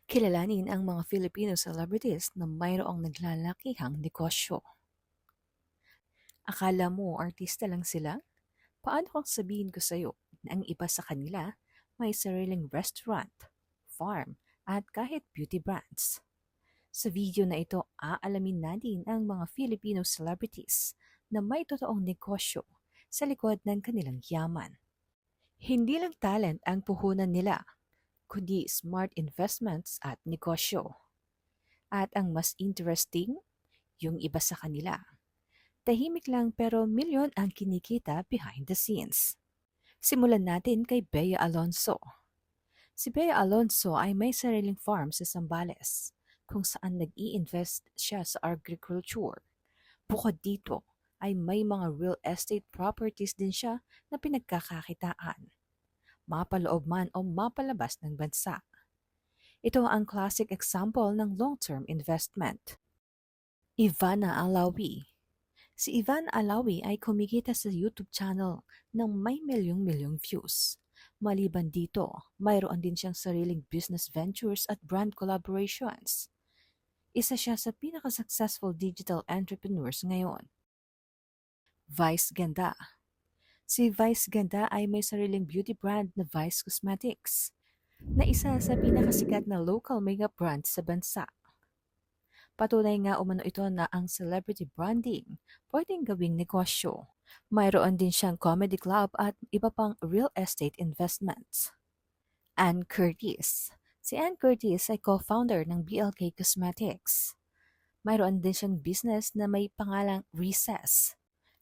Kilalanin ang mga Filipino celebrities na mayroong naglalakihang negosyo. Akala mo artista lang sila? Paano kung sabihin ko sa'yo na ang iba sa kanila may sariling restaurant, farm, at kahit beauty brands? Sa video na ito, aalamin natin ang mga Filipino celebrities na may totoong negosyo sa likod ng kanilang yaman. Hindi lang talent ang puhunan nila, kundi smart investments at negosyo. At ang mas interesting, yung iba sa kanila. Tahimik lang pero milyon ang kinikita behind the scenes. Simulan natin kay Bea Alonso. Si Bea Alonso ay may sariling farm sa Zambales, kung saan nag-i-invest siya sa agriculture. Bukod dito, ay may mga real estate properties din siya na pinagkakakitaan, mapaloob man o mapalabas ng bansa. Ito ang classic example ng long-term investment. Ivana Alawi. Si Ivan Alawi ay kumikita sa YouTube channel ng may milyong-milyong views. Maliban dito, mayroon din siyang sariling business ventures at brand collaborations. Isa siya sa pinaka-successful digital entrepreneurs ngayon. Vice Ganda. Si Vice Ganda ay may sariling beauty brand na Vice Cosmetics, na isa sa pinakasikat na local makeup brand sa bansa. Patunay nga umano ito na ang celebrity branding pwedeng gawing negosyo. Mayroon din siyang comedy club at iba pang real estate investments. Ann Curtis. Si Ann Curtis ay co-founder ng BLK Cosmetics. Mayroon din siyang business na may pangalang Recess,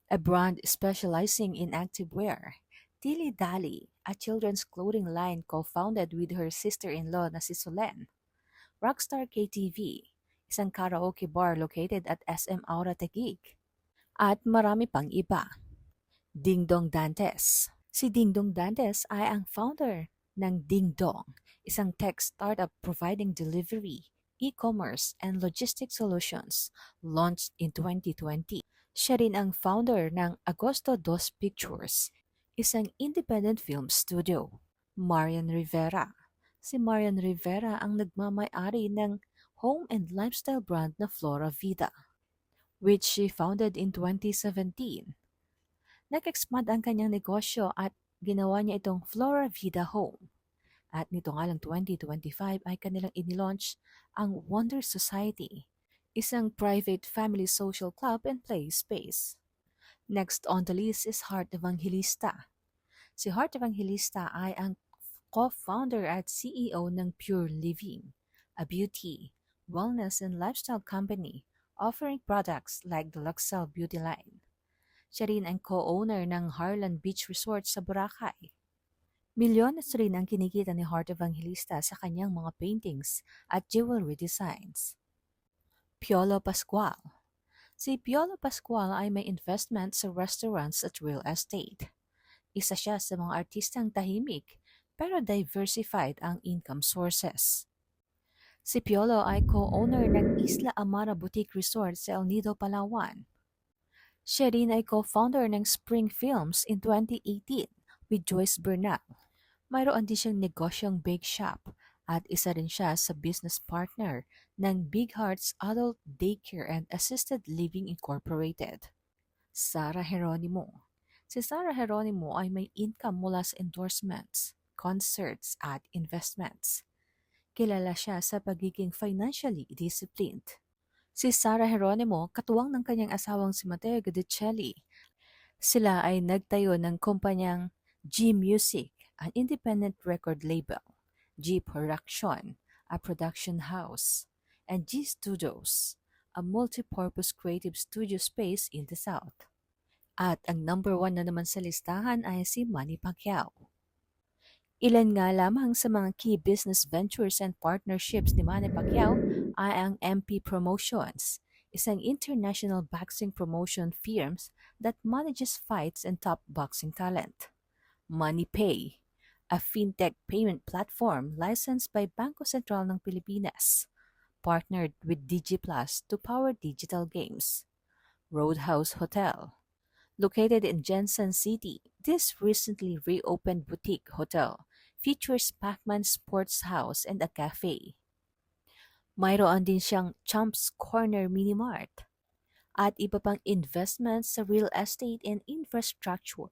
a brand specializing in activewear. Dilly Dally, a children's clothing line co-founded with her sister-in-law na si Solen. Rockstar KTV, isang karaoke bar located at SM Aura Taguig. At marami pang iba. Dingdong Dantes. Si Dingdong Dantes ay ang founder ng Dingdong, isang tech startup providing delivery, e-commerce, and logistic solutions, launched in 2020. Siya rin ang founder ng Agosto Dos Pictures, isang independent film studio. Marian Rivera. Si Marian Rivera ang nagmamay-ari ng home and lifestyle brand na Flora Vida, which she founded in 2017. Nag-expand ang kanyang negosyo at ginawa niya itong Flora Vida Home. At nito nga lang 2025 ay kanilang inilaunch ang Wonder Society, isang private family social club and play space. Next on the list is Heart Evangelista. Si Heart Evangelista ay ang co-founder at CEO ng Pure Living, a beauty, wellness, and lifestyle company offering products like the Luxel Beauty Line. Siya rin ang co-owner ng Harlan Beach Resort sa Boracay. Milyones rin ang kinikita ni Heart Evangelista sa kanyang mga paintings at jewelry designs. Piolo Pascual. Si Piolo Pascual ay may investment sa restaurants at real estate. Isa siya sa mga artistang tahimik pero diversified ang income sources. Si Piolo ay co-owner ng Isla Amara Boutique Resort sa El Nido, Palawan. Siya rin ay co-founder ng Spring Films in 2018 with Joyce Bernal. Mayroon din siyang negosyong bake shop at isa rin siya sa business partner ng Big Hearts Adult Daycare and Assisted Living Incorporated. Sarah Geronimo. Si Sarah Geronimo ay may income mula sa endorsements, concerts at investments. Kilala siya sa pagiging financially disciplined. Si Sarah Geronimo, katuwang ng kanyang asawang si Mateo Guidicelli. Sila ay nagtayo ng kumpanyang G Music, an independent record label, G Production, a production house, and G Studios, a multi-purpose creative studio space in the South. At ang number one na naman sa listahan ay si Manny Pacquiao. Ilan nga lamang sa mga key business ventures and partnerships ni Manny Pacquiao ay ang MP Promotions, isang international boxing promotion firms that manages fights and top boxing talent. MoneyPay, a fintech payment platform licensed by Bangko Sentral ng Pilipinas, partnered with DigiPlus to power digital games. Roadhouse Hotel. Located in Jensen City, this recently reopened boutique hotel features Pac-Man Sports House and a cafe. Mayroon din siyang Chump's Corner Mini Mart at iba pang investments sa real estate and infrastructure,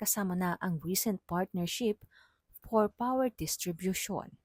kasama na ang recent partnership for power distribution.